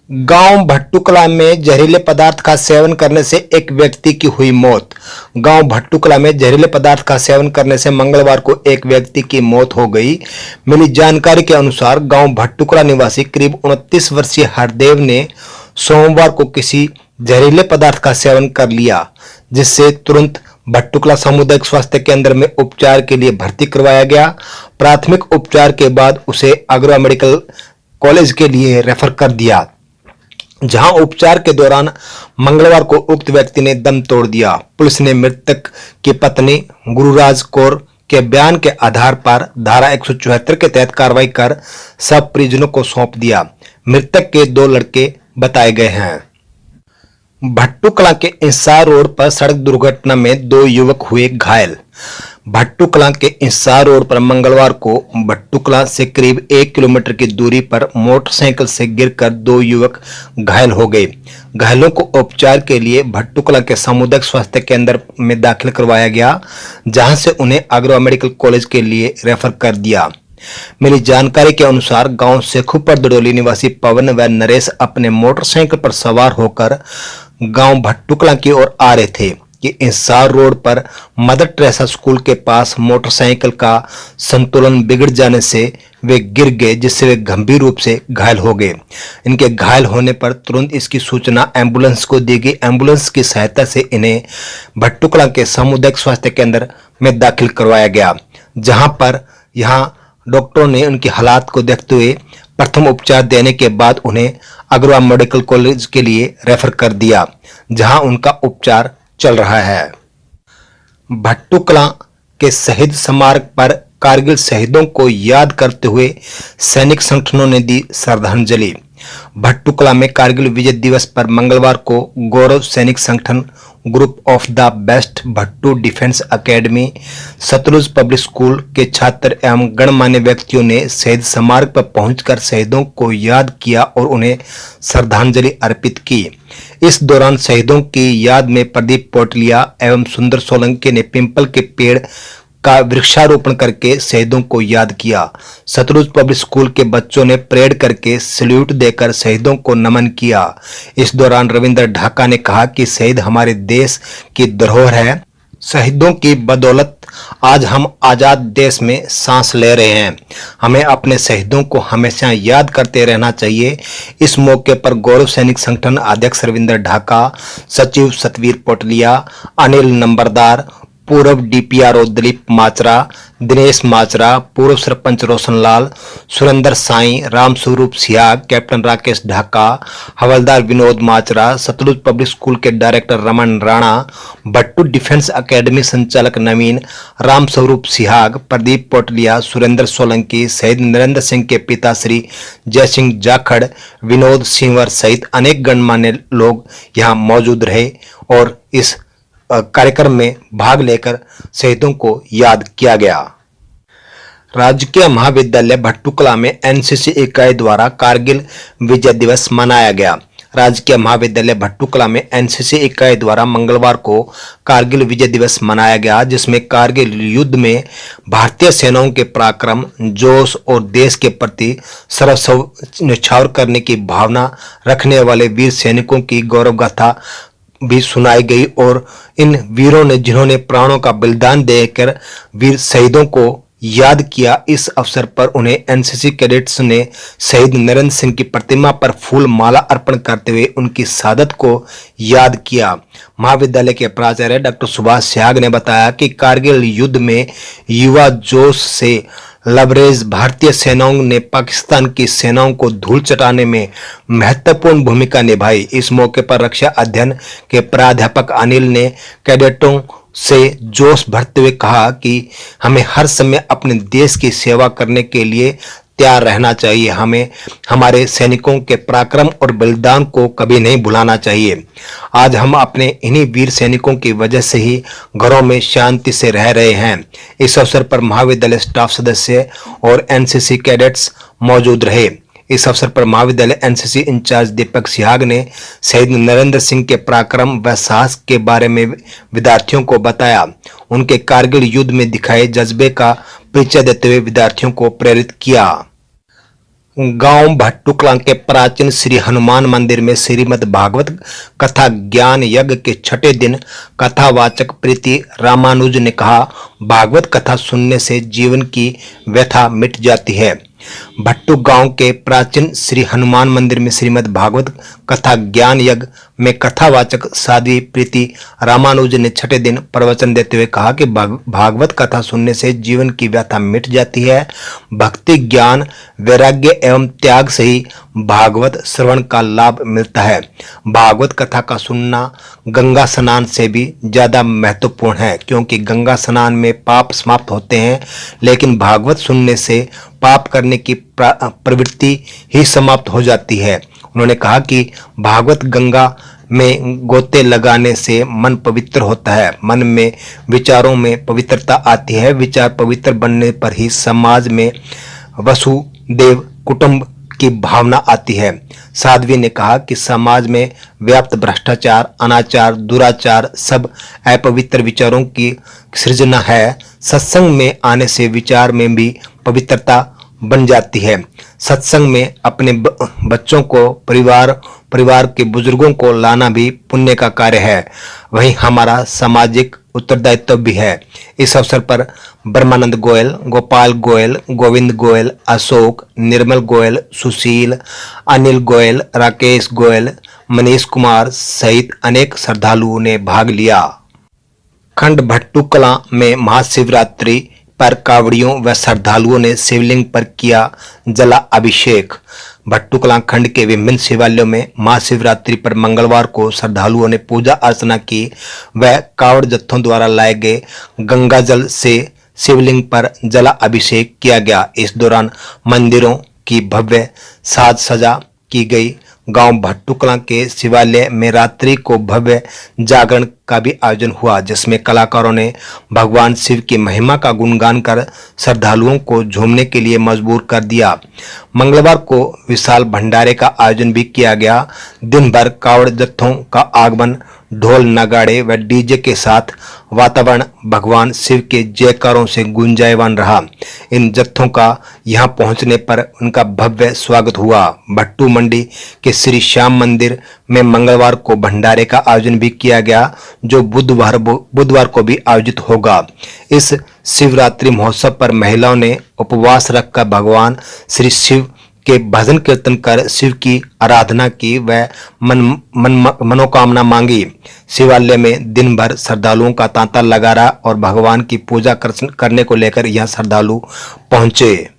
गांव भट्टूकला में जहरीले पदार्थ का सेवन करने से एक व्यक्ति की हुई मौत। गांव भट्टूकला में जहरीले पदार्थ का सेवन करने से मंगलवार को एक व्यक्ति की मौत हो गई। मिली जानकारी के अनुसार गांव भट्टूकला निवासी करीब 29 वर्षीय हरदेव ने सोमवार को किसी जहरीले पदार्थ का सेवन कर लिया, जिससे तुरंत भट्टूकला सामुदायिक स्वास्थ्य केंद्र में उपचार के लिए भर्ती करवाया गया। प्राथमिक उपचार के बाद उसे अग्रवा मेडिकल कॉलेज के लिए रेफर कर दिया, जहां उपचार के दौरान मंगलवार को उक्त व्यक्ति ने दम तोड़ दिया। पुलिस ने मृतक की पत्नी गुरुराज कौर के बयान के आधार पर धारा 174 के तहत कार्रवाई कर सब परिजनों को सौंप दिया। मृतक के 2 लड़के बताए गए हैं। भट्टूकला के इंसार रोड पर सड़क दुर्घटना में 2 युवक हुए घायल। भट्टूकला के इंसार रोड पर मंगलवार को भट्टूकला से करीब 1 किलोमीटर की दूरी पर मोटरसाइकिल से गिरकर 2 युवक घायल हो गए। घायलों को उपचार के लिए भट्टूकला के सामुदायिक स्वास्थ्य केंद्र में दाखिल करवाया गया, जहां से उन्हें अग्रवा मेडिकल कॉलेज के लिए रेफर कर दिया। मिली जानकारी के अनुसार गांव शेखुपर दड़ोली निवासी पवन व नरेश अपने मोटरसाइकिल पर सवार होकर गांव भट्टूकला की ओर आ रहे थे कि इंसार रोड पर मदर टेरेसा स्कूल के पास मोटरसाइकिल का संतुलन बिगड़ जाने से वे गिर गए, जिससे वे गंभीर रूप से घायल हो गए। इनके घायल होने पर तुरंत इसकी सूचना एम्बुलेंस को दी गई। एम्बुलेंस की सहायता से इन्हें भट्टूकला के सामुदायिक स्वास्थ्य केंद्र में दाखिल करवाया गया, जहां पर डॉक्टरों ने उनकी हालात को देखते हुए प्रथम उपचार देने के बाद उन्हें अग्रवा मेडिकल कॉलेज के लिए रेफर कर दिया, जहां उनका उपचार चल रहा है। भट्टूकला के शहीद स्मारक पर कारगिल शहीदों को याद करते हुए सैनिक संगठनों ने दी श्रद्धांजलि। भट्टूकला में कारगिल विजय दिवस पर मंगलवार को Gaurav Sainik Sangathan, group of the best Bhattu defence academy, Satluj public school के छात्र एवं गणमान्य व्यक्तियों ने शहीद स्मारक पर पहुंचकर शहीदों को याद किया और उन्हें श्रद्धांजलि अर्पित की। इस दौरान शहीदों की याद में प्रदीप पोटलिया एवं सुंदर सोलंकी ने पीपल के पेड़ का वृक्षारोपण करके शहीदों को याद किया। सतलुज पब्लिक स्कूल के बच्चों ने परेड करके सैल्यूट देकर शहीदों को नमन किया। इस दौरान रविंद्र ढाका ने कहा कि शहीद हमारे देश की धरोहर है। शहीदों की बदौलत आज हम आजाद देश में सांस ले रहे हैं। हमें अपने शहीदों को हमेशा याद करते रहना चाहिए। इस मौके पर गौरव सैनिक संगठन अध्यक्ष रविंद्र ढाका, सचिव सतवीर पोटलिया, अनिल नंबरदार, पूर्व डीपीआरओ दिलीप माचरा, दिनेश माचरा, पूर्व सरपंच रोशनलाल, सुरेंद्र साई, रामस्वरूप सियाग, कैप्टन राकेश ढाका, हवलदार विनोद माचरा, सतलुज पब्लिक स्कूल के director Raman Rana, Bhattu defence academy संचालक नवीन, रामस्वरूप सिहाग, प्रदीप पोटलिया, सुरेंद्र सोलंकी, शहीद नरेंद्र सिंह के पिता श्री जयसिंह जाखड़, विनोद सिंवर सहित अनेक गणमान्य लोग यहाँ मौजूद रहे और इस कार्यक्रम में भाग लेकर शहीदों को याद किया गया। राजकीय महाविद्यालय भट्टूकला में एनसीसी इकाई द्वारा कारगिल विजय दिवस मनाया गया। राजकीय महाविद्यालय भट्टूकला में एनसीसी इकाई द्वारा मंगलवार को कारगिल विजय दिवस मनाया गया, जिसमें कारगिल युद्ध में भारतीय सेनाओं के पराक्रम, जोश और देश के प्रति सर्वस्व न्यौछावर करने की भावना रखने वाले वीर सैनिकों की गौरव गाथा भी सुनाई गई और इन वीरों ने जिन्होंने प्राणों का बलिदान देकर वीर शहीदों को याद किया। इस अवसर पर उन्हें एनसीसी कैडेट्स ने शहीद नरेंद्र सिंह की प्रतिमा पर फूल माला अर्पण करते हुए उनकी शहादत को याद किया। महाविद्यालय के प्राचार्य डॉक्टर सुभाष सिहाग ने बताया कि कारगिल युद्ध में युवा जोश से लबरेज भारतीय सेनाओं ने पाकिस्तान की सेनाओं को धूल चटाने में महत्वपूर्ण भूमिका निभाई। इस मौके पर रक्षा अध्ययन के प्राध्यापक अनिल ने कैडेटों से जोश भरते हुए कहा कि हमें हर समय अपने देश की सेवा करने के लिए तैयार रहना चाहिए। हमें हमारे सैनिकों के पराक्रम और बलिदान को कभी नहीं भुलाना चाहिए। आज हम अपने इन्हीं वीर सैनिकों की वजह से ही घरों में शांति से रह रहे हैं। इस अवसर पर महाविद्यालय स्टाफ सदस्य और एनसीसी कैडेट्स मौजूद रहे। इस अवसर पर महाविद्यालय एनसीसी इंचार्ज दीपक सिहाग ने शहीद नरेंद्र सिंह के पराक्रम व साहस के बारे में विद्यार्थियों को बताया। उनके कारगिल युद्ध में दिखाए जज्बे का परिचय देते हुए विद्यार्थियों को प्रेरित किया। गांव भट्टुकला के प्राचीन श्री हनुमान मंदिर में श्रीमद् भागवत कथा ज्ञान यज्ञ के छठे दिन कथावाचक प्रीति रामानुज ने कहा, भागवत कथा सुनने से जीवन की व्यथा मिट जाती है। भट्टू गांव के प्राचीन श्री हनुमान मंदिर में श्रीमद् भागवत कथा ज्ञान यज्ञ में कथावाचक साध्वी प्रीति रामानुज ने छठे दिन प्रवचन देते हुए कहा कि भागवत कथा सुनने से जीवन की व्यथा मिट जाती है। भक्ति, ज्ञान, वैराग्य एवं त्याग से ही भागवत श्रवण का लाभ मिलता है। भागवत कथा का सुनना गंगा स्नान से भी ज्यादा महत्वपूर्ण है, क्योंकि गंगा स्नान में पाप समाप्त होते हैं, लेकिन भागवत सुनने से पाप करने की प्रवृत्ति ही समाप्त हो जाती है। उन्होंने कहा कि भागवत गंगा में गोते लगाने से मन पवित्र होता है, मन में विचारों में पवित्रता आती है। विचार पवित्र बनने पर ही समाज में वसुदेव कुटुंब की भावना आती है। साध्वी ने कहा कि समाज में व्याप्त भ्रष्टाचार, अनाचार, दुराचार सब अपवित्र विचारों की सृजना है। सत्संग में आने से विचार में भी पवित्रता बन जाती है। सत्संग में अपने बच्चों को, परिवार के बुजुर्गों को लाना भी पुण्य का कार्य है, वहीं हमारा सामाजिक उत्तरदायित्व भी है। इस अवसर पर ब्रह्मानंद गोयल, गोपाल गोयल, गोविंद गोयल, अशोक, निर्मल गोयल, सुशील, अनिल गोयल, राकेश गोयल, मनीष कुमार सहित अनेक श्रद्धालुओं ने भाग लिया। खंड भट्टुकला में महाशिवरात्रि पर कावड़ियों व श्रद्धालुओं ने शिवलिंग पर किया जला अभिषेक। भट्टुकला खंड के विभिन्न शिवालयों में महाशिवरात्रि पर मंगलवार को श्रद्धालुओं ने पूजा अर्चना की व कावड़ जत्थों द्वारा लाए गए गंगा जल से शिवलिंग पर जला अभिषेक किया गया। इस दौरान मंदिरों की भव्य साज सजा की गई। गांव भट्टुकला के शिवालय में रात्रि को भव्य जागरण का भी आयोजन हुआ, जिसमें कलाकारों ने भगवान शिव की महिमा का गुणगान कर श्रद्धालुओं को झूमने के लिए मजबूर कर दिया। मंगलवार को विशाल भंडारे का आयोजन भी किया गया। दिन भर कावड़ जत्थों का आगमन, ढोल नगाड़े व डीजे के साथ वातावरण भगवान शिव के जयकारों से गुंजायमान रहा। इन जत्थों का यहां पहुंचने पर उनका भव्य स्वागत हुआ। भट्टू मंडी के श्री श्याम मंदिर में मंगलवार को भंडारे का आयोजन भी किया गया, जो बुधवार को भी आयोजित होगा। इस शिवरात्रि महोत्सव पर महिलाओं ने उपवास रखकर भगवान श्री शिव के भजन कीर्तन कर शिव की आराधना की व मनोकामना मांगी। शिवालय में दिन भर श्रद्धालुओं का तांता लगा रहा और भगवान की पूजा करने को लेकर यह श्रद्धालु पहुंचे।